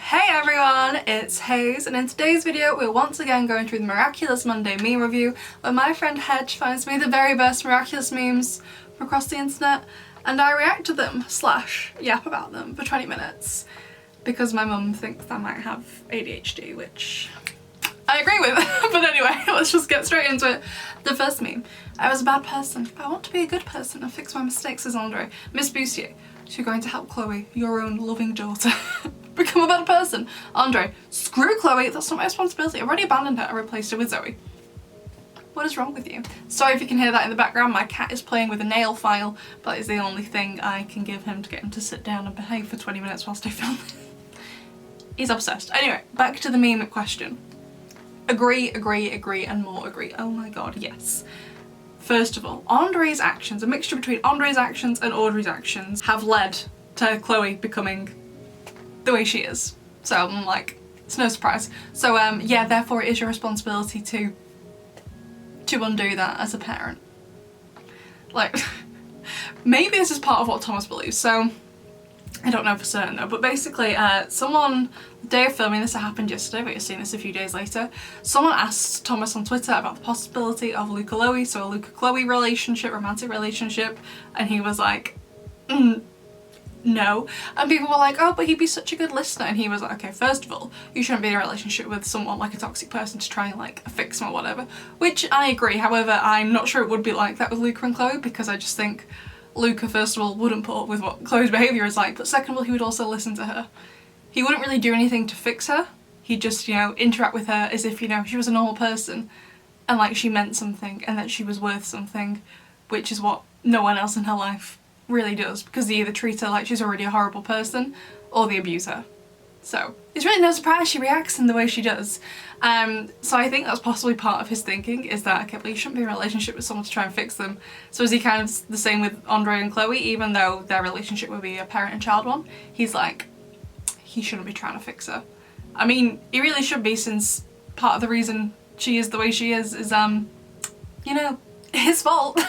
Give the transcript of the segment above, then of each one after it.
Hey everyone, it's Haze, and in today's video we're once again going through the Miraculous Monday meme review where my friend Hedge finds me the very best Miraculous memes from across the internet and I react to them / yap about them for 20 minutes because my mum thinks I might have ADHD, which I agree with. But anyway, let's just get straight into it. The first meme. I was a bad person, but I want to be a good person and fix my mistakes, says Andre. Miss Bussier, you're going to help Chloe, your own loving daughter, become a better person. Andre, screw Chloe, that's not my responsibility. I've already abandoned her and replaced her with Zoe. What is wrong with you? Sorry if you can hear that in the background, my cat is playing with a nail file, but it's the only thing I can give him to get him to sit down and behave for 20 minutes whilst I film. He's obsessed. Anyway, back to the meme question. Agree, and more agree. Oh my god, yes. First of all, Andre's actions, a mixture between Andre's actions and Audrey's actions, have led to Chloe becoming the way she is. So I'm like, it's no surprise. So yeah, therefore it is your responsibility to undo that as a parent. Like, maybe this is part of what Thomas believes, so I don't know for certain though, but basically someone, the day of filming this, it happened yesterday, but you're seeing this a few days later, someone asked Thomas on Twitter about the possibility of Luca-Chloe, so a Luca-Chloe relationship, romantic relationship, and he was like, no. And people were like, oh, but he'd be such a good listener, and he was like, okay, first of all, you shouldn't be in a relationship with someone like a toxic person to try and like fix them or whatever, which I agree. However, I'm not sure it would be like that with Luca and Chloe, because I just think Luca, first of all, wouldn't put up with what Chloe's behaviour is like, but second of all, he would also listen to her. He wouldn't really do anything to fix her. He'd just, you know, interact with her as if, you know, she was a normal person and like she meant something and that she was worth something, which is what no one else in her life really does, because they either treat her like she's already a horrible person or they abuse her. So it's really no surprise she reacts in the way she does. So I think that's possibly part of his thinking, is that, okay, well, you shouldn't be in a relationship with someone to try and fix them. So is he kind of the same with Andre and Chloe, even though their relationship would be a parent and child one? He's like, he shouldn't be trying to fix her. I mean, he really should be, since part of the reason she is the way she is, you know, his fault.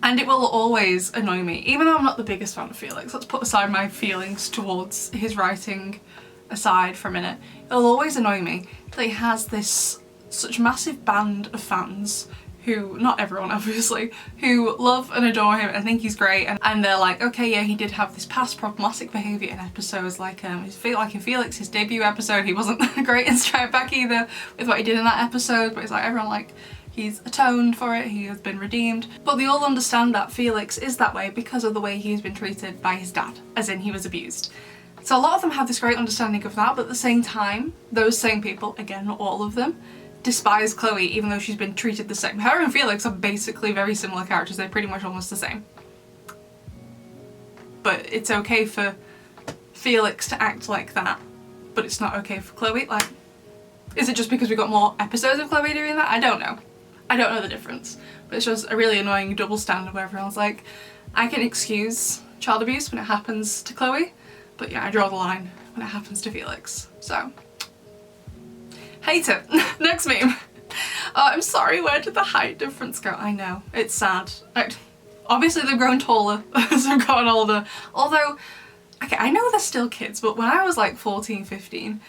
And it will always annoy me, even though I'm not the biggest fan of Felix. Let's put aside my feelings towards his writing aside for a minute. It'll always annoy me that he has this such massive band of fans who, not everyone obviously, who love and adore him and think he's great, and they're like, okay, yeah, he did have this past problematic behaviour in episodes like in Felix, his debut episode, he wasn't great in Strike Back either with what he did in that episode, but it's like everyone like, he's atoned for it, he has been redeemed. But they all understand that Felix is that way because of the way he's been treated by his dad, as in he was abused. So a lot of them have this great understanding of that, but at the same time, those same people, again, not all of them, despise Chloe even though she's been treated the same. Her and Felix are basically very similar characters, they're pretty much almost the same. But it's okay for Felix to act like that, but it's not okay for Chloe. Like, is it just because we got more episodes of Chloe doing that? I don't know. I don't know the difference. But it's just a really annoying double standard where everyone's like, I can excuse child abuse when it happens to Chloe, but yeah, I draw the line when it happens to Felix. So, hate it. Next meme. I'm sorry, where did the height difference go? I know, it's sad. Obviously they've grown taller as they've gotten older. Although, okay, I know they're still kids, but when I was like 14, 15,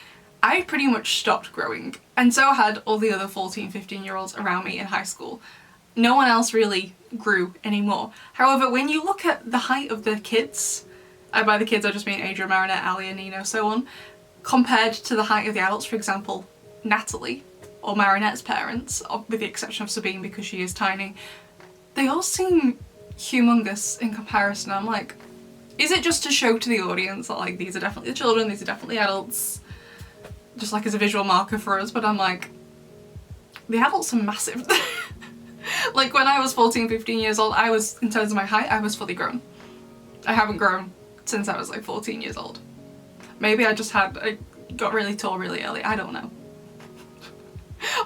I pretty much stopped growing. And so had all the other 14, 15-year-olds around me in high school. No one else really grew anymore. However, when you look at the height of the kids, by the kids I just mean Adrian, Marinette, Ali and Nino, so on, compared to the height of the adults, for example, Natalie, or Marinette's parents, with the exception of Sabine because she is tiny, they all seem humongous in comparison. I'm like, is it just to show to the audience that like these are definitely the children, these are definitely adults, just like as a visual marker for us? But I'm like, the adults are massive. Like when I was 14, 15 years old, I was, in terms of my height, I was fully grown. I haven't grown since I was like 14 years old. Maybe I got really tall really early, I don't know.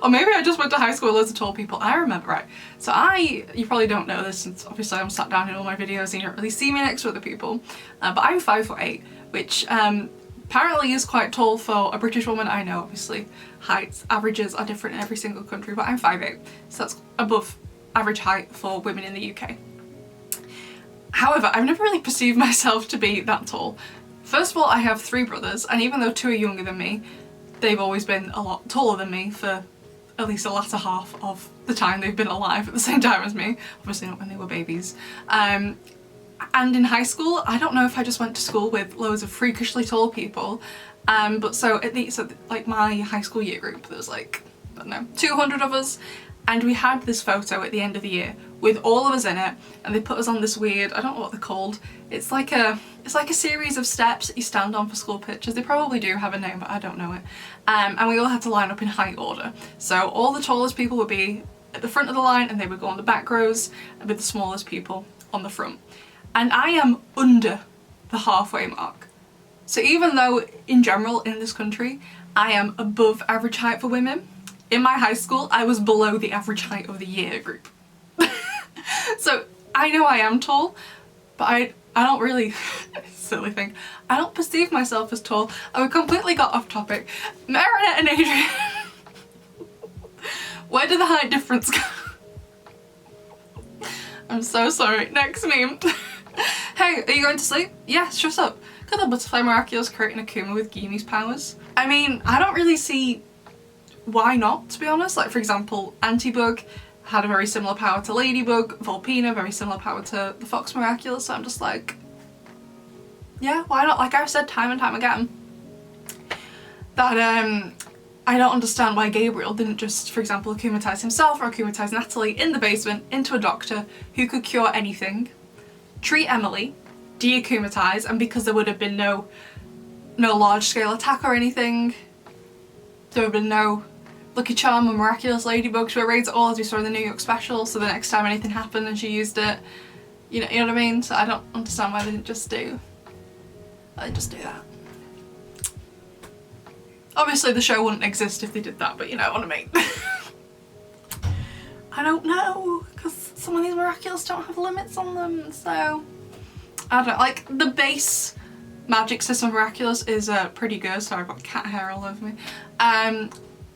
Or maybe I just went to high school with loads of tall people. I remember, right. So you probably don't know this since obviously I'm sat down in all my videos and you don't really see me next to other people. But I'm 5'8", which apparently is quite tall for a British woman. I know obviously heights averages are different in every single country, but I'm 5'8", so that's above average height for women in the UK. However, I've never really perceived myself to be that tall. First of all, I have 3 brothers, and even though 2 are younger than me, they've always been a lot taller than me for at least the latter half of the time they've been alive at the same time as me. Obviously not when they were babies. And in high school, I don't know if I just went to school with loads of freakishly tall people, but so like my high school year group, there was like, I don't know, 200 of us, and we had this photo at the end of the year with all of us in it, and they put us on this weird, I don't know what they're called, it's like a series of steps that you stand on for school pictures. They probably do have a name, but I don't know it. And we all had to line up in height order. So all the tallest people would be at the front of the line, and they would go on the back rows, and with the smallest people on the front. And I am under the halfway mark. So even though in general in this country I am above average height for women, in my high school I was below the average height of the year group. So I know I am tall, but I don't really, silly thing, I don't perceive myself as tall. We completely got off topic. Marinette and Adrian, where did the height difference go? I'm so sorry. Next meme. Hey, are you going to sleep? Yes, shut up. Could the butterfly Miraculous create an Akuma with Gimi's powers? I mean, I don't really see why not, to be honest. Like, for example, Antibug had a very similar power to Ladybug, Volpina, very similar power to the Fox Miraculous, so I'm just like, yeah, why not? Like I've said time and time again, that I don't understand why Gabriel didn't just, for example, Akumatize himself or Akumatize Natalie in the basement into a doctor who could cure anything, treat Emily, de-Akumatize, and because there would have been no large-scale attack or anything, there would have been no Lucky Charm or Miraculous Ladybug to erase it all, as we saw in the New York special, so the next time anything happened and she used it, you know what I mean? So I don't understand why they didn't just do that. Obviously the show wouldn't exist if they did that, but you know what I mean. I don't know, because some of these Miraculous don't have limits on them, so I don't know. Like, the base magic system of Miraculous is pretty good. Sorry, I've got cat hair all over me.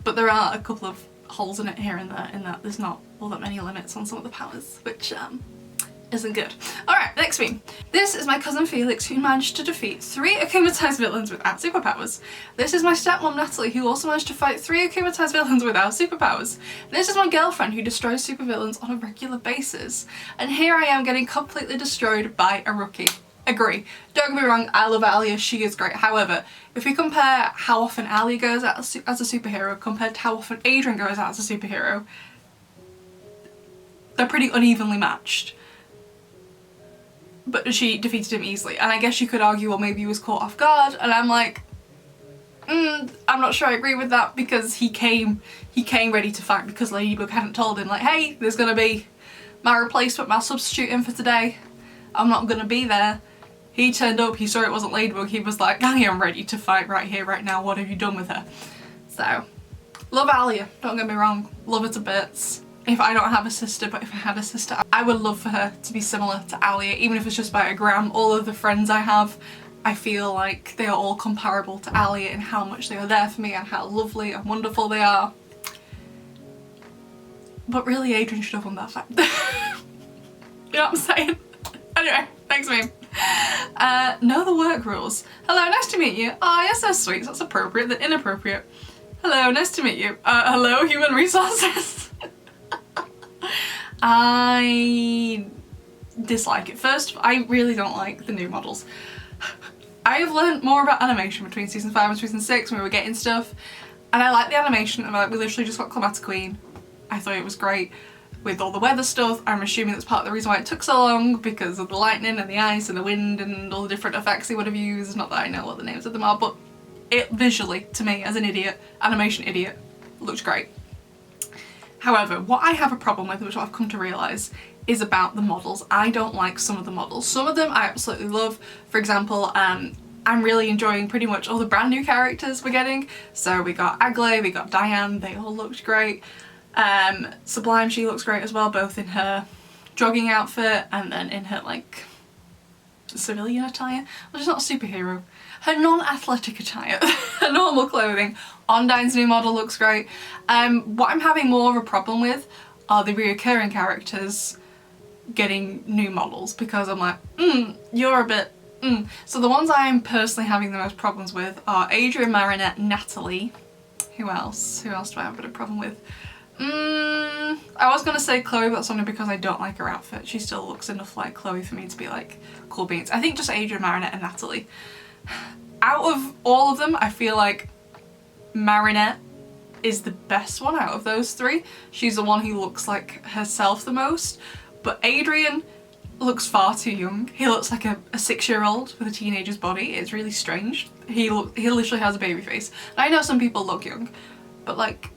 But there are a couple of holes in it here and there, in that there's not all that many limits on some of the powers, which isn't good. Alright, next meme. This is my cousin Felix, who managed to defeat 3 Akumatized villains without superpowers. This is my stepmom Natalie, who also managed to fight 3 Akumatized villains without superpowers. This is my girlfriend, who destroys supervillains on a regular basis. And here I am getting completely destroyed by a rookie. Agree. Don't get me wrong, I love Alia, she is great. However, if we compare how often Alia goes out as a superhero compared to how often Adrian goes out as a superhero, they're pretty unevenly matched. But she defeated him easily, and I guess you could argue, well, maybe he was caught off guard, and I'm like, I'm not sure I agree with that, because he came ready to fight because Ladybug hadn't told him, like, hey, there's gonna be my replacement, my substitute in for today. I'm not gonna be there. He turned up, he saw it wasn't Ladybug, he was like, I am ready to fight right here, right now, what have you done with her? So, love Alia, don't get me wrong, love her to bits. If I don't have a sister, but if I had a sister, I would love for her to be similar to Alia, even if it's just by a gram. All of the friends I have, I feel like they are all comparable to Alia in how much they are there for me and how lovely and wonderful they are. But really, Adrian should have won that fight. You know what I'm saying? Anyway, next meme. Know the work rules. Hello, nice to meet you. Oh, you're so sweet. That's appropriate, then inappropriate. Hello, nice to meet you. Hello, human resources. I dislike it. First, I really don't like the new models. I have learned more about animation between season 5 and season 6 when we were getting stuff, and I like the animation. And we literally just got Thematic Queen. I thought it was great. With all the weather stuff, I'm assuming that's part of the reason why it took so long, because of the lightning and the ice and the wind and all the different effects they would have used. Not that I know what the names of them are, but it visually, to me as an idiot, animation idiot, looked great. However, what I have a problem with, which I've come to realise, is about the models. I don't like some of the models. Some of them I absolutely love. For example, I'm really enjoying pretty much all the brand new characters we're getting. So we got Agley, we got Diane, they all looked great. Sublime, she looks great as well, both in her jogging outfit and then in her like civilian attire. Well, she's not a superhero. Her non-athletic attire, her normal clothing. Ondine's new model looks great. What I'm having more of a problem with are the reoccurring characters getting new models, because I'm like, you're a bit So the ones I'm personally having the most problems with are Adrian, Marinette, Natalie. Who else? Who else do I have a bit of problem with? I was gonna say Chloe, but that's only because I don't like her outfit. She still looks enough like Chloe for me to be like, cool beans. I think just Adrian, Marinette and Natalie. Out of all of them, I feel like Marinette is the best one out of those three. She's the one who looks like herself the most, but Adrian looks far too young. He looks like a 6-year-old with a teenager's body. It's really strange. He literally has a baby face. And I know some people look young, but like,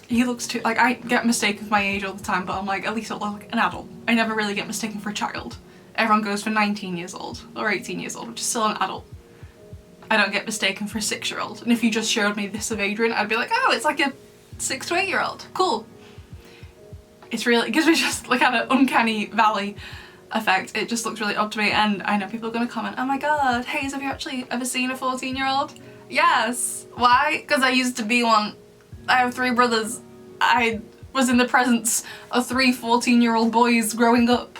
he looks too, like, I get mistaken for my age all the time, but I'm like, at least I look like an adult. I never really get mistaken for a child. Everyone goes for 19 years old or 18 years old, which is still an adult. I don't get mistaken for a 6-year-old. And if you just showed me this of Adrian, I'd be like, oh, it's like a 6 to 8-year-old. Cool. It's really, it gives me just like kind of uncanny valley effect. It just looks really odd to me, and I know people are going to comment, oh my god, Haze, have you actually ever seen a 14-year-old? Yes. Why? Because I used to be one. I have 3 brothers. I was in the presence of 3 14-year-old boys growing up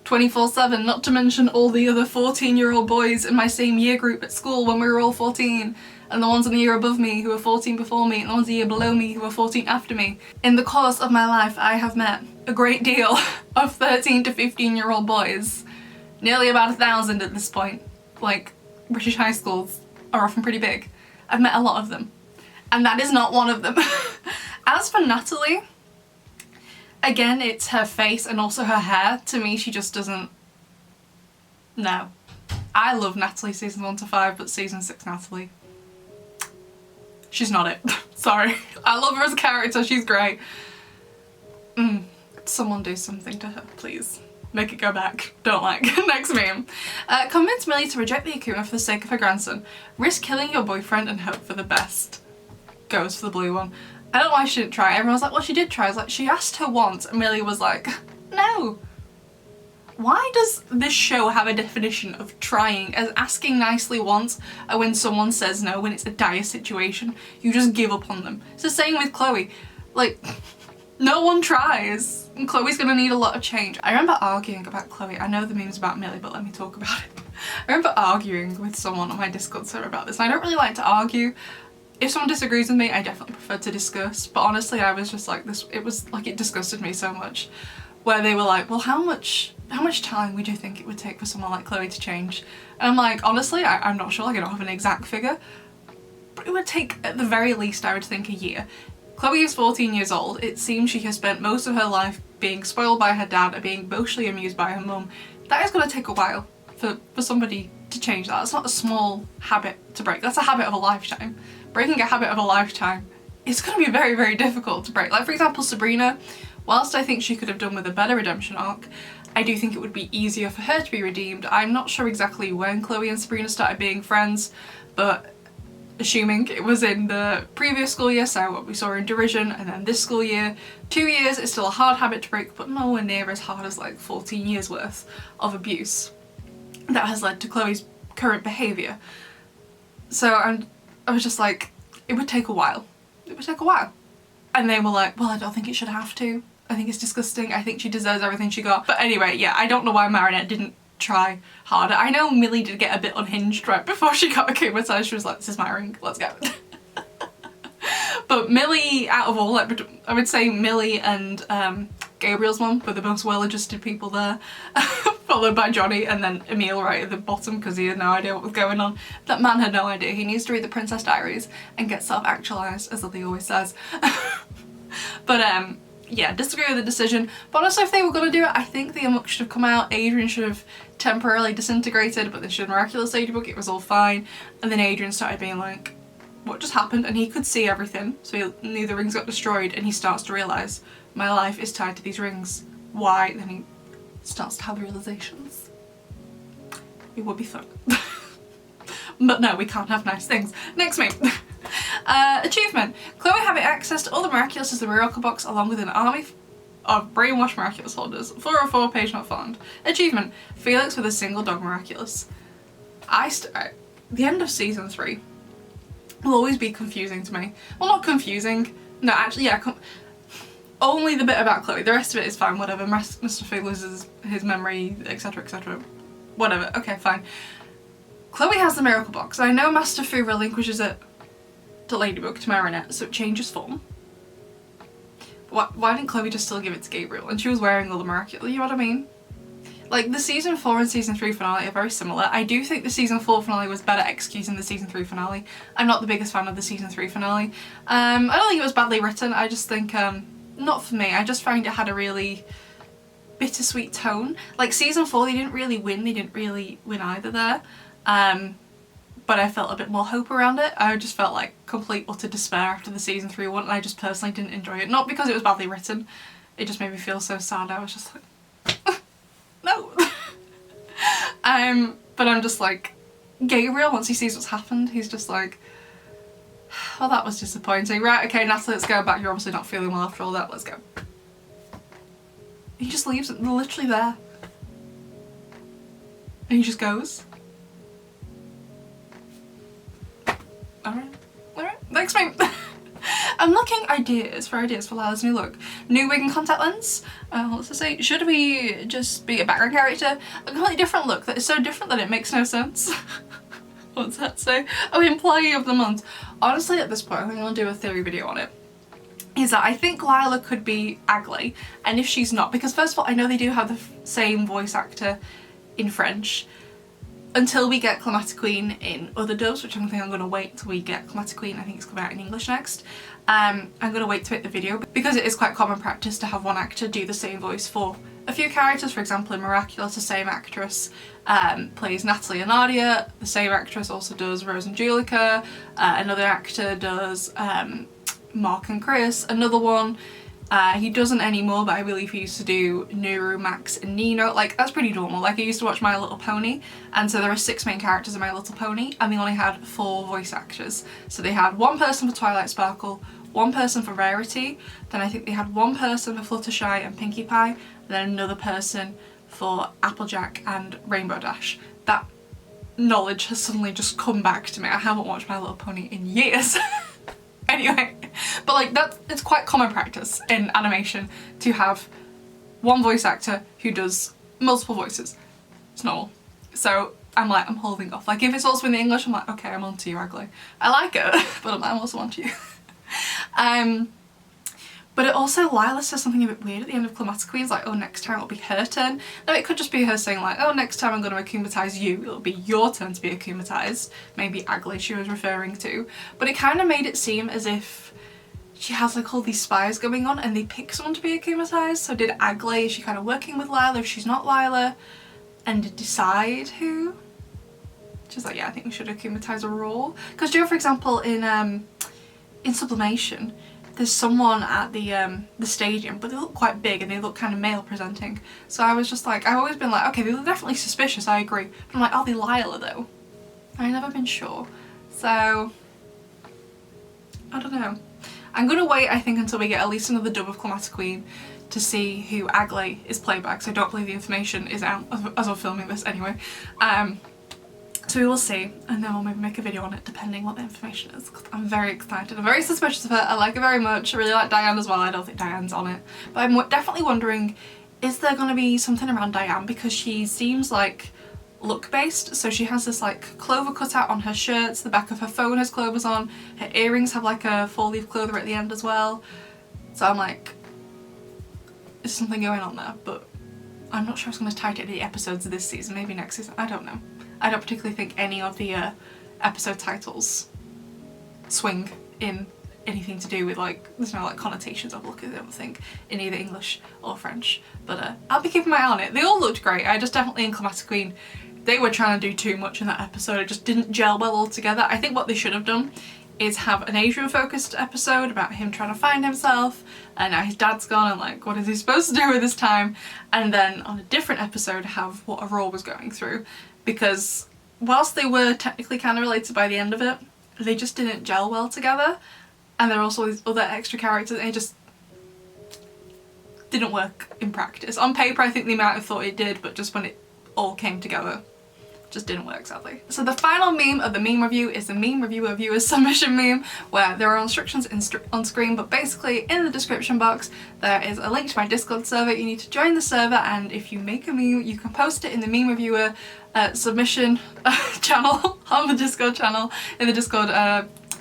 24/7, not to mention all the other 14-year-old boys in my same year group at school when we were all 14, and the ones in the year above me who were 14 before me, and the ones in the year below me who were 14 after me. In the course of my life, I have met a great deal of 13 to 15-year-old boys. Nearly about 1,000 at this point. Like, British high schools are often pretty big. I've met a lot of them. And that is not one of them. As for Natalie, again, it's her face and also her hair. To me, she just doesn't... No. I love Natalie season 1 to 5, but season 6 Natalie, she's not it. Sorry. I love her as a character, she's great. Someone do something to her, please. Make it go back. Don't like. Next meme. Convince Millie to reject the Akuma for the sake of her grandson. Risk killing your boyfriend and hope for the best. Goes for the blue one. I don't know why she didn't try. Everyone was like, well, she did try. I was like, she asked her once, and Millie was like, no. Why does this show have a definition of trying as asking nicely once, and when someone says no, when it's a dire situation, you just give up on them? It's the same with Chloe. Like, no one tries, and Chloe's gonna need a lot of change. I remember arguing about Chloe. I know the meme's about Millie, but let me talk about it. I remember arguing with someone on my Discord server about this, and I don't really like to argue. If someone disagrees with me, I definitely prefer to discuss, but honestly I was just like this, it was like, it disgusted me so much, where they were like, well, how much time would you think it would take for someone like Chloe to change? And I'm like, honestly, I'm not sure, like I don't have an exact figure, but it would take at the very least, I would think, a year. Chloe is 14 years old. It seems she has spent most of her life being spoiled by her dad and being emotionally amused by her mum. That is going to take a while for somebody to change that. It's not a small habit to break, that's a habit of a lifetime. Breaking a habit of a lifetime is going to be very, very difficult to break. Like, for example, Sabrina, whilst I think she could have done with a better redemption arc, I do think it would be easier for her to be redeemed. I'm not sure exactly when Chloe and Sabrina started being friends, but assuming it was in the previous school year, so what we saw in Derision, and then this school year, 2 years is still a hard habit to break, but nowhere near as hard as like 14 years worth of abuse that has led to Chloe's current behaviour. So I was just like, it would take a while. It would take a while. And they were like, well, I don't think it should have to. I think it's disgusting. I think she deserves everything she got. But anyway, yeah, I don't know why Marinette didn't try harder. I know Millie did get a bit unhinged right before she got akumatized. She was like, this is my ring, let's go. But Millie, out of all, like, I would say Millie and Gabriel's mum were the most well-adjusted people there. Followed by Johnny, and then Emil right at the bottom because he had no idea what was going on. That man had no idea. He needs to read the Princess Diaries and get self-actualized, as Lily always says. But yeah, disagree with the decision. But honestly, if they were going to do it, I think the amok should have come out. Adrian should have temporarily disintegrated, but they should have Miraculous Ladybug. It was all fine. And then Adrian started being like, what just happened? And he could see everything. So he knew the rings got destroyed, and he starts to realise, my life is tied to these rings. Why? Then he starts to have realizations. It would be fun. But no, we can't have nice things. Next meme. Achievement. Chloe having access to all the Miraculous as the Miracle Box along with an army of brainwashed Miraculous holders. 404, page not found. Achievement. Felix with a single dog Miraculous. The end of season 3 will always be confusing to me. Well, not confusing. No, actually, yeah. Only the bit about Chloe. The rest of it is fine, whatever. Mr. Fig loses his memory, etc, etc. whatever, okay, fine. Chloe has the miracle box. I know Master Fu relinquishes it to Ladybug, to Marinette, so it changes form. Why didn't Chloe just still give it to Gabriel? And she was wearing all the Miraculous, you know what I mean? Like, the season 4 and season 3 finale are very similar. I do think the season 4 finale was better executed than the season 3 finale. I'm not the biggest fan of the season 3 finale. I don't think it was badly written, I just think, not for me. I just found it had a really bittersweet tone. Like, season 4, they didn't really win either there. But I felt a bit more hope around it. I just felt like complete utter despair after the season 3 one, and I just personally didn't enjoy it. Not because it was badly written, it just made me feel so sad. I was just like, no. But I'm just like, Gabriel, once he sees what's happened, he's just like, well, that was disappointing. Right, okay, Natalie, let's go back. You're obviously not feeling well after all that. Let's go. He just leaves it literally there. And he just goes. Alright, next thing. I'm looking for ideas for Lila's new look. New wig and contact lens. What's to say? Should we just be a background character? A completely different look that is so different that it makes no sense. What's that say? Oh, employee of the month. Honestly, at this point, I think I'll do a theory video on it. Is that I think Lila could be Agley, and if she's not, because first of all, I know they do have the same voice actor in French. Until we get Thematic Queen in other dubs, which I think I'm going to wait until we get Thematic Queen. I think it's coming out in English next. I'm going to wait to make the video because it is quite common practice to have one actor do the same voice for a few characters. For example, in Miraculous, the same actress plays Natalie and Nadia. The same actress also does Rose and Julika. Another actor does Mark and Chris. Another one, he doesn't anymore, but I believe he used to do Nuru, Max and Nino. Like, that's pretty normal. Like, I used to watch My Little Pony, and so there are 6 main characters in My Little Pony, and they only had 4 voice actors. So they had one person for Twilight Sparkle, one person for Rarity, then I think they had one person for Fluttershy and Pinkie Pie, and then another person for Applejack and Rainbow Dash. That knowledge has suddenly just come back to me. I haven't watched My Little Pony in years. Anyway, but like it's quite common practice in animation to have one voice actor who does multiple voices. It's normal. So I'm like, I'm holding off. Like if it's also in the English, I'm like, okay, I'm on to you, Agley. I like it, but I'm also on to you. But it also, Lila says something a bit weird at the end of Thematic Queen. It's like, oh, next time it'll be her turn. No, it could just be her saying like, oh, next time I'm going to akumatize you. It'll be your turn to be akumatized. Maybe Agley she was referring to. But it kind of made it seem as if she has like all these spies going on and they pick someone to be akumatized. So did Agley, is she kind of working with Lila if she's not Lila? And decide who? She's like, yeah, I think we should akumatize a role. Because Joe, for example, in Sublimation, there's someone at the stadium, but they look quite big and they look kind of male presenting. So I was just like, I've always been like, okay, they look definitely suspicious, I agree. But I'm like, are they Lila though? I've never been sure. So, I don't know. I'm gonna wait, I think, until we get at least another dub of Thematic Queen to see who Agley is played by, because I don't believe the information is out as of filming this anyway. So we will see, and then I'll maybe make a video on it depending what the information is. I'm very excited. I'm very suspicious of her. I like her very much. I really like Diane as well. I don't think Diane's on it. But I'm definitely wondering, is there going to be something around Diane? Because she seems like look based. So she has this like clover cutout on her shirts. The back of her phone has clovers on. Her earrings have like a 4-leaf clover at the end as well. So I'm like, there's something going on there. But I'm not sure it's going to tie to any episodes of this season. Maybe next season. I don't know. I don't particularly think any of the episode titles swing in anything to do with like, there's no like connotations of look, I don't think, in either English or French. But I'll be keeping my eye on it. They all looked great. I just definitely in Thematic Queen, they were trying to do too much in that episode. It just didn't gel well altogether. I think what they should have done is have an Adrian focused episode about him trying to find himself, and now his dad's gone and like what is he supposed to do with his time, and then on a different episode have what Aurora was going through. Because whilst they were technically kind of related by the end of it, they just didn't gel well together. And there are also these other extra characters and it just didn't work in practice. On paper I think they might have thought it did, but just when it all came together, just didn't work, sadly. So the final meme of the meme review is the meme reviewer viewers submission meme, where there are instructions on screen, but basically in the description box there is a link to my Discord server. You need to join the server, and if you make a meme, you can post it in the meme reviewer submission channel on the Discord channel, in the Discord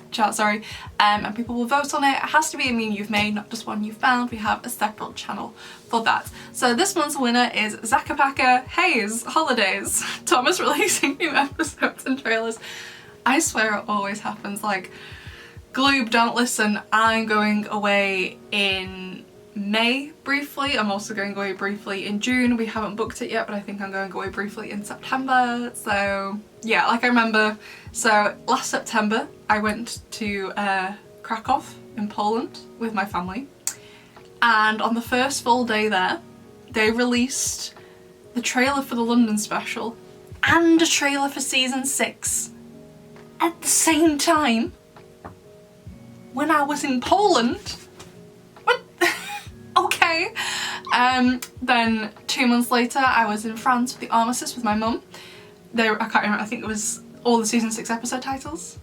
chat, sorry, and people will vote on it. It has to be a meme you've made, not just one you've found. We have a separate channel for that. So this month's winner is Zakapaka Haze Holidays. Thomas releasing new episodes and trailers. I swear it always happens. Like, Gloob, don't listen. I'm going away in May briefly. I'm also going away briefly in June. We haven't booked it yet, but I think I'm going away briefly in September. So yeah, like I remember, so last September I went to Krakow in Poland with my family, and on the first full day there they released the trailer for the London special and a trailer for season 6 at the same time when I was in Poland. What? Okay. Then 2 months later I was in France for the Armistice with my mum. I can't remember, I think it was all the season 6 episode titles.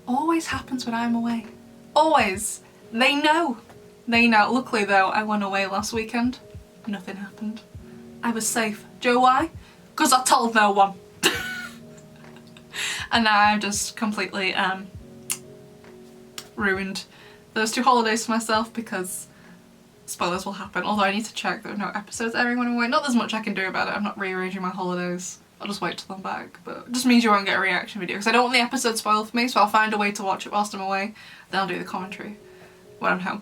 Always happens when I'm away. Always. They know. They know. Luckily though, I went away last weekend. Nothing happened. I was safe. Do you know why? Because I told no one. And now I've just completely ruined those 2 holidays for myself, because spoilers will happen. Although I need to check there are no episodes airing when I'm away. Not there's much I can do about it. I'm not rearranging my holidays. I'll just wait till I'm back, but it just means you won't get a reaction video because I don't want the episode spoiled for me, so I'll find a way to watch it whilst I'm away, then I'll do the commentary when I'm home.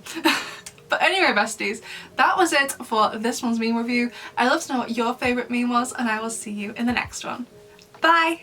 But anyway, besties, that was it for this month's meme review. I'd love to know what your favourite meme was, and I will see you in the next one. Bye!